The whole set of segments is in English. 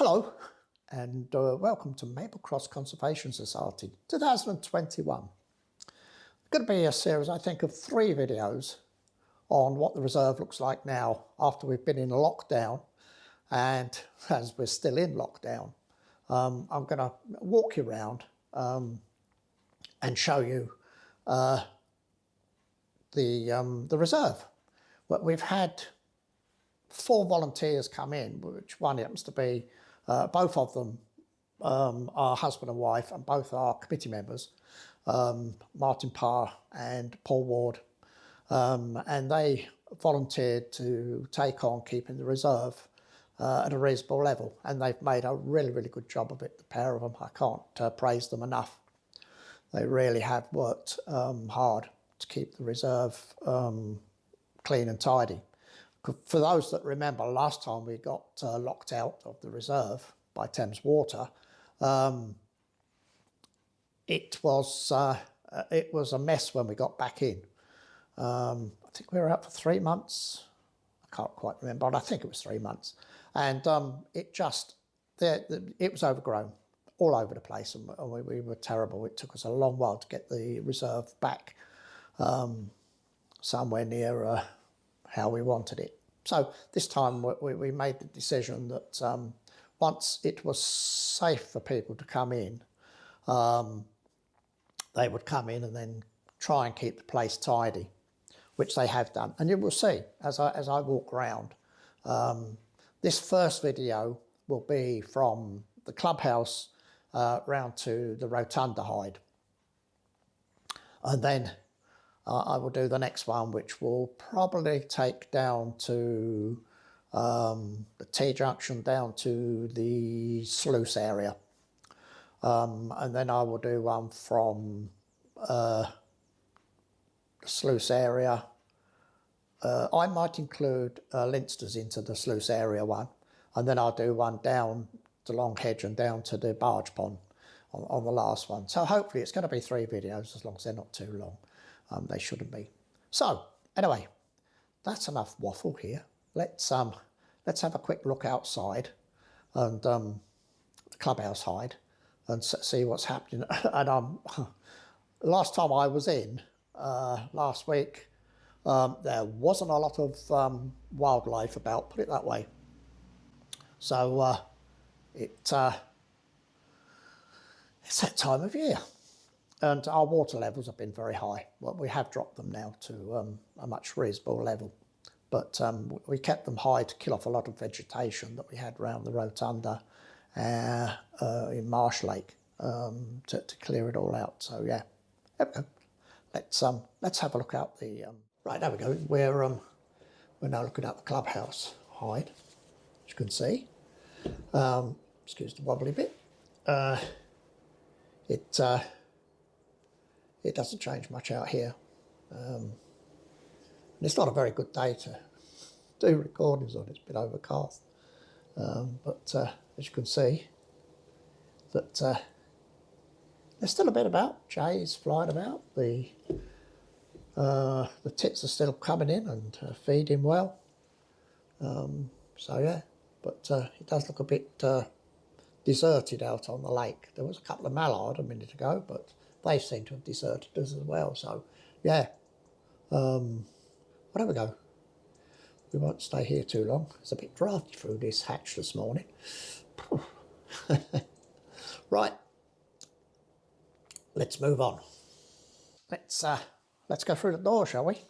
Hello and welcome to Maple Cross Conservation Society 2021. It's going to be a series, I think, of 3 videos on what the reserve looks like now after we've been in lockdown, and as we're still in lockdown. I'm going to walk you around and show you the reserve. But we've had 4 volunteers come in, which one happens to be both of them are husband and wife, and both are committee members, Martin Parr and Paul Ward, and they volunteered to take on keeping the reserve at a reasonable level, and they've made a really good job of it, the pair of them. I can't praise them enough. They really have worked hard to keep the reserve clean and tidy. For those that remember, last time we got locked out of the reserve by Thames Water, it was a mess when we got back in. I think we were out for 3 months. I can't quite remember, but I think it was 3 months. And it was overgrown all over the place, and we were terrible. It took us a long while to get the reserve back somewhere near how we wanted it. So this time we made the decision that once it was safe for people to come in, they would come in and then try and keep the place tidy, which they have done. And you will see as I walk around. This first video will be from the clubhouse round to the rotunda hide, and then I will do the next one, which will probably take down to the T-junction down to the sluice area. And then I will do one from the sluice area. I might include Linsters into the sluice area one, and then I'll do one down to Long Hedge and down to the barge pond on the last one. So hopefully it's going to be 3 videos, as long as they're not too long. They shouldn't be. So anyway, that's enough waffle here. Let's have a quick look outside and the clubhouse hide and see what's happening. And last time I was in last week, there wasn't a lot of wildlife about, put it that way. So it's that time of year. And our water levels have been very high. Well, we have dropped them now to a much reasonable level. But we kept them high to kill off a lot of vegetation that we had around the rotunda in Marsh Lake to clear it all out. So yeah, there we go. Let's have a look out the... Right, there we go. We're now looking at the clubhouse hide, as you can see. Excuse the wobbly bit. It doesn't change much out here. And it's not a very good day to do recordings on. It's been overcast. But as you can see, that there's still a bit about. Jays flying about. The tits are still coming in and feeding well. So yeah, but it does look a bit deserted out on the lake. There was a couple of mallard a minute ago, but they seem to have deserted us as well. So yeah, well, there we go. We won't stay here too long. It's a bit drafty through this hatch this morning. Right, let's move on. Let's go through the door, shall we?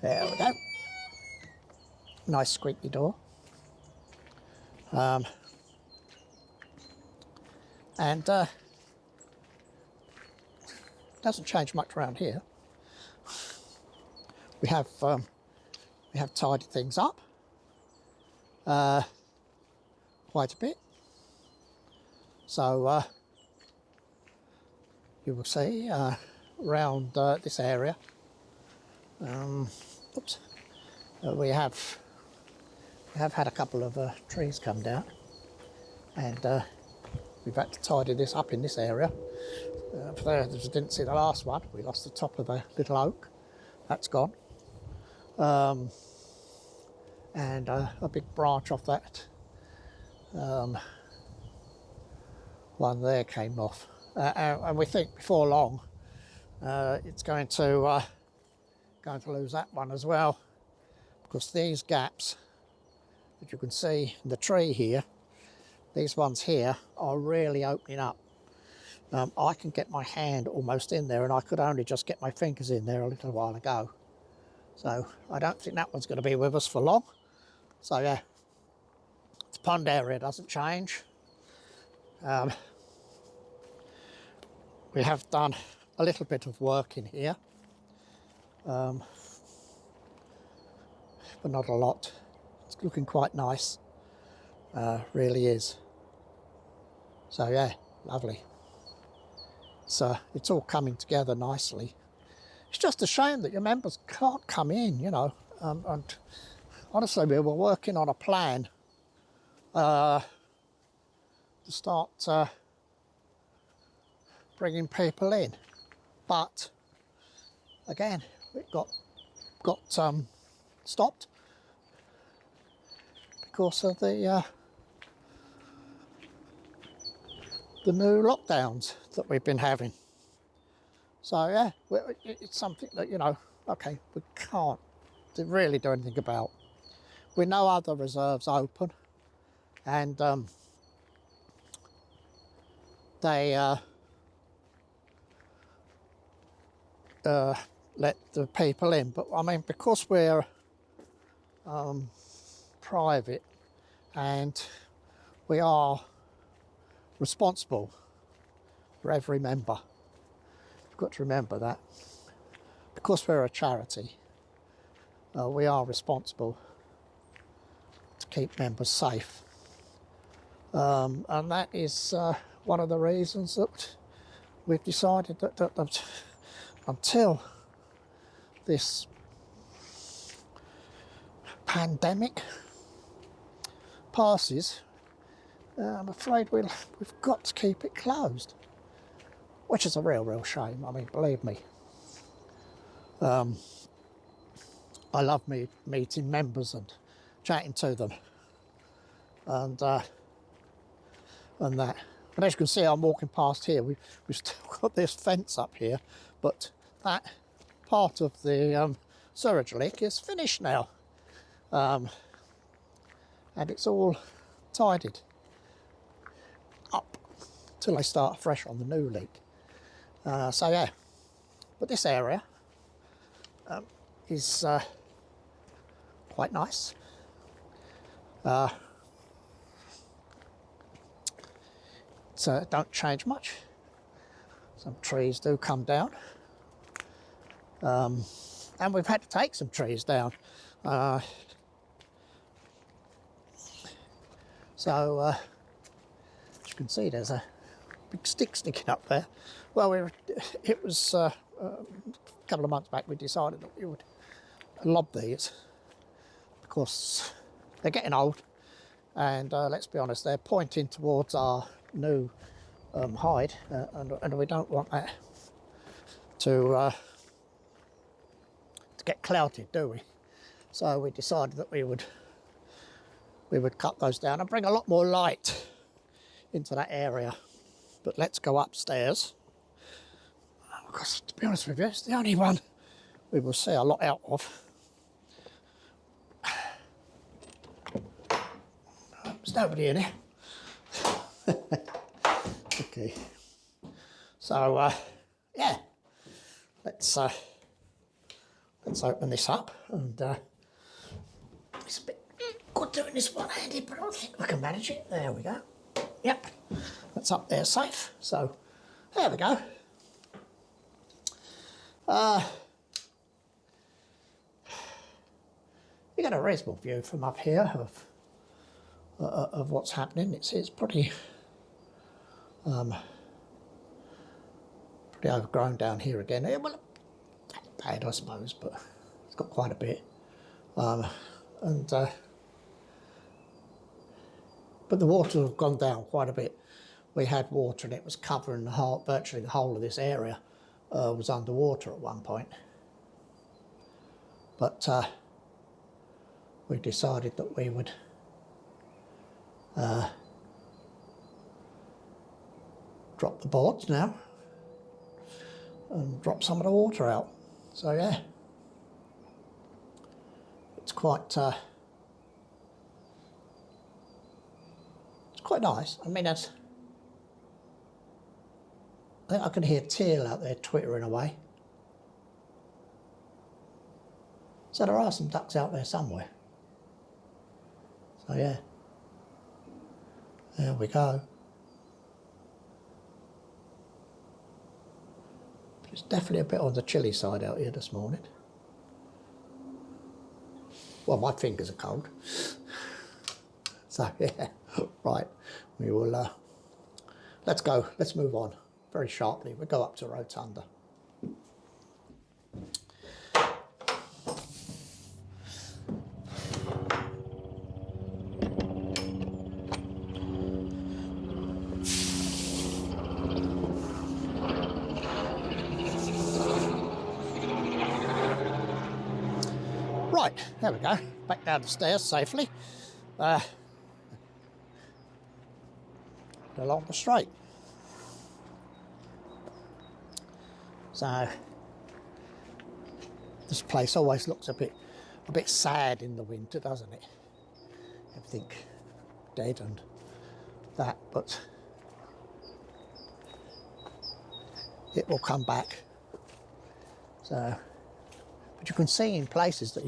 There we go. Nice squeaky door. And doesn't change much around here. We have tidied things up quite a bit. So you will see around this area. Oops. We have had a couple of trees come down, and we've had to tidy this up in this area. For those who didn't see the last one, we lost the top of the little oak. That's gone. and a big branch off that one there came off. And we think before long it's going to lose that one as well, because these gaps that you can see in the tree here, these ones here are really opening up. I can get my hand almost in there, and I could only just get my fingers in there a little while ago. So I don't think that one's going to be with us for long. So yeah, the pond area doesn't change. We have done a little bit of work in here, but not a lot. It's looking quite nice, really is. So yeah, lovely. So it's all coming together nicely. It's just a shame that your members can't come in, you know. And honestly, we were working on a plan to start bringing people in, but again, it got stopped because of the new lockdowns that we've been having. So yeah, it's something that, you know, okay, we can't really do anything about. We know other reserves open, and they let the people in. But I mean, because we're private and we are responsible for every member, you've got to remember that. Because we're a charity, we are responsible to keep members safe. And that is one of the reasons that we've decided that until this pandemic passes, I'm afraid we've got to keep it closed, which is a real shame. I mean, believe me. I love meeting members and chatting to them, and that. But as you can see, I'm walking past here. We've still got this fence up here, but that part of the sewage leak is finished now, and it's all tidied up till they start fresh on the new leak. So yeah, but this area is quite nice. So don't change much. Some trees do come down, and we've had to take some trees down. So as you can see, there's a big stick sticking up there. Well, it was a couple of months back we decided that we would lob these because they're getting old, and let's be honest, they're pointing towards our new hide, and we don't want that to get clouted, do we? So we decided that we would cut those down and bring a lot more light into that area. But let's go upstairs, because to be honest with you, it's the only one we will see a lot out of. There's nobody in here. Okay, so yeah, let's open this up, and it's a bit good doing this one-handed, but I think we can manage it. There we go. Yep, that's up there safe. So there we go. You get a reasonable view from up here of what's happening. It's pretty pretty overgrown down here again. Well, not bad, I suppose, but it's got quite a bit. But the water has gone down quite a bit. We had water and it was covering virtually the whole of this area was underwater at one point. But we decided that we would drop the boards now and drop some of the water out. So yeah, it's quite nice. I mean, I think I can hear Teal out there twittering away. So there are some ducks out there somewhere. So yeah, there we go. It's definitely a bit on the chilly side out here this morning. Well, my fingers are cold. So yeah, right, we will, let's go, let's move on very sharply. We'll go up to Rotunda. Right, there we go, back down the stairs safely, along the straight. So, this place always looks a bit sad in the winter, doesn't it? Everything dead and that, but it will come back. So, but you can see in places that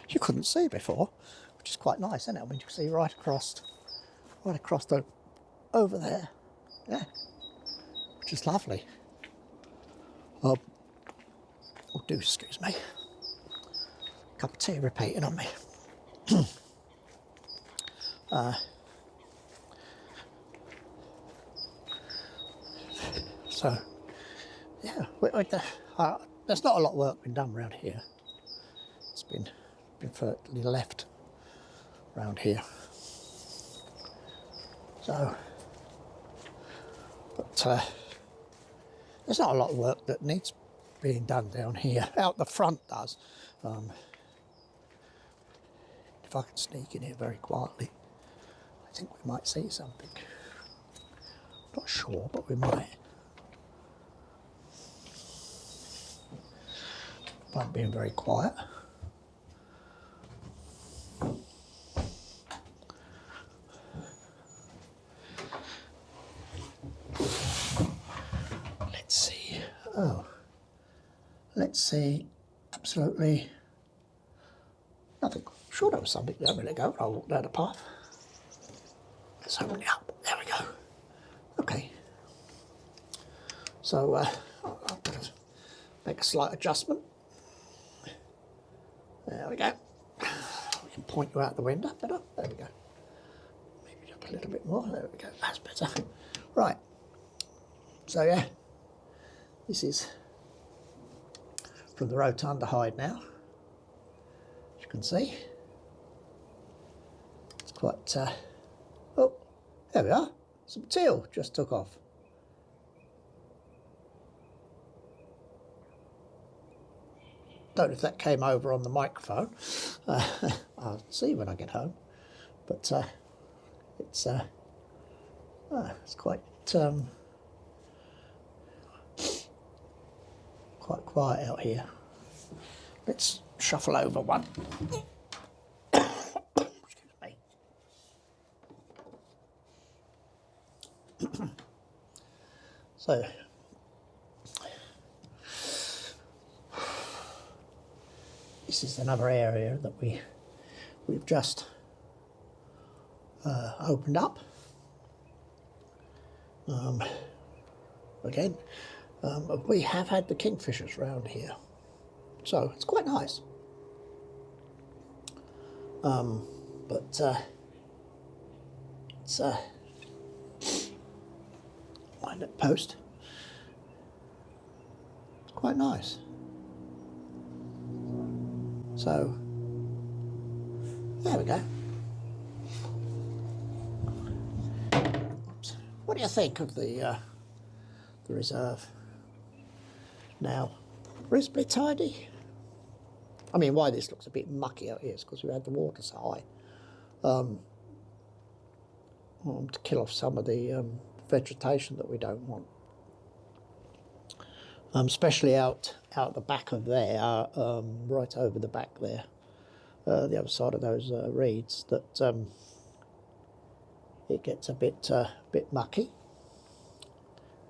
you couldn't see before, which is quite nice, isn't it? I mean, you can see right across the, over there, yeah, which is lovely. Oh, do excuse me. Cup of tea repeating on me. So, yeah, there's not a lot of work been done around here. It's been fairly left around here. So, but there's not a lot of work that needs being done down here. Out the front does. If I can sneak in here very quietly, I think we might see something. Not sure, but we might. By being very quiet. Let's see. Oh, let's see. Absolutely nothing. Sure, there was something there a minute ago. I walked down the path. Let's open it up. There we go. Okay. So I'm going to make a slight adjustment. There we go. We can point you out the window better. There we go. Maybe up a little bit more. There we go. That's better. Right. So yeah, this is from the Rotunda hide now. As you can see, it's quite. Oh, there we are. Some teal just took off. Don't know if that came over on the microphone. I'll see when I get home. But it's quite quite quiet out here. Let's shuffle over one. Excuse me. So. This is another area that we've just opened up. Again, we have had the kingfishers round here, so it's quite nice. But it's mind that post. It's quite nice. So, there we go. What do you think of the reserve? Now, reasonably tidy. I mean, why this looks a bit mucky out here is because we had the water so high. To kill off some of the vegetation that we don't want. Especially out the back of there, right over the back there, the other side of those reeds, that it gets a bit mucky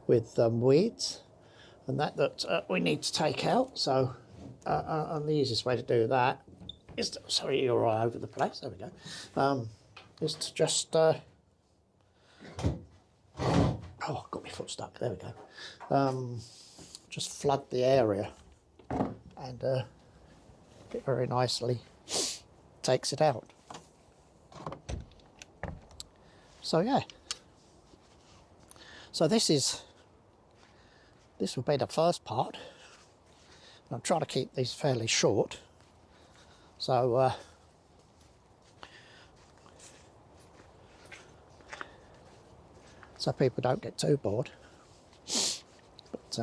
with weeds, and that we need to take out. So, and the easiest way to do that is to, sorry, you're all over the place. There we go. Is to just oh, got my foot stuck. There we go. Just flood the area, and it very nicely takes it out. So yeah. So this will be the first part. I'm trying to keep these fairly short, so so people don't get too bored. But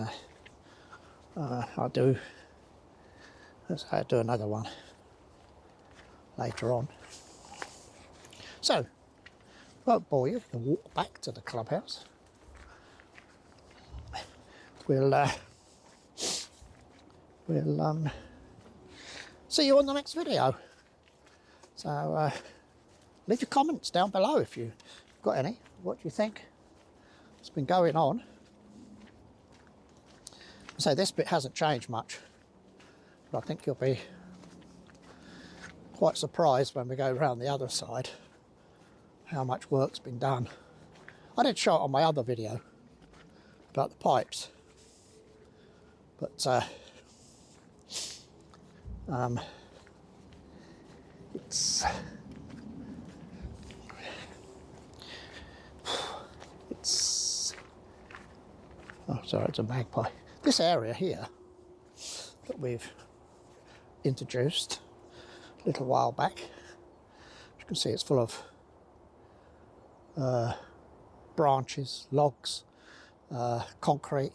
I'll do another one later on. So, won't bore you. You can walk back to the clubhouse. We'll see you on the next video. So leave your comments down below if you've got any. What do you think? What's been going on? So this bit hasn't changed much, but I think you'll be quite surprised when we go around the other side how much work's been done. I did show it on my other video about the pipes, but it's oh, sorry, it's a magpie. This area here that we've introduced a little while back, as you can see, it's full of branches, logs, concrete,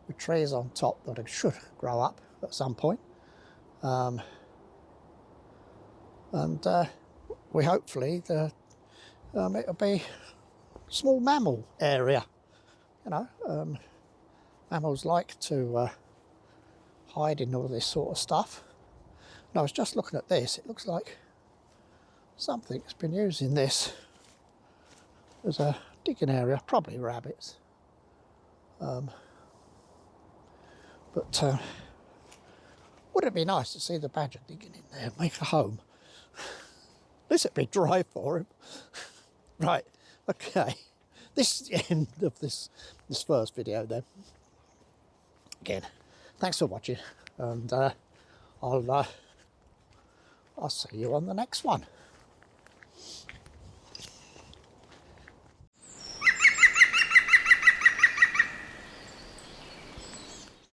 with trees on top that should grow up at some point. And we hopefully it'll be a small mammal area. You know, mammals like to hide in all this sort of stuff. And I was just looking at this. It looks like something's been using this as a digging area, probably rabbits. But wouldn't it be nice to see the badger digging in there, make a home? At least it'd be dry for him. Right, okay. This is the end of this first video then. Again, thanks for watching, and I'll see you on the next one.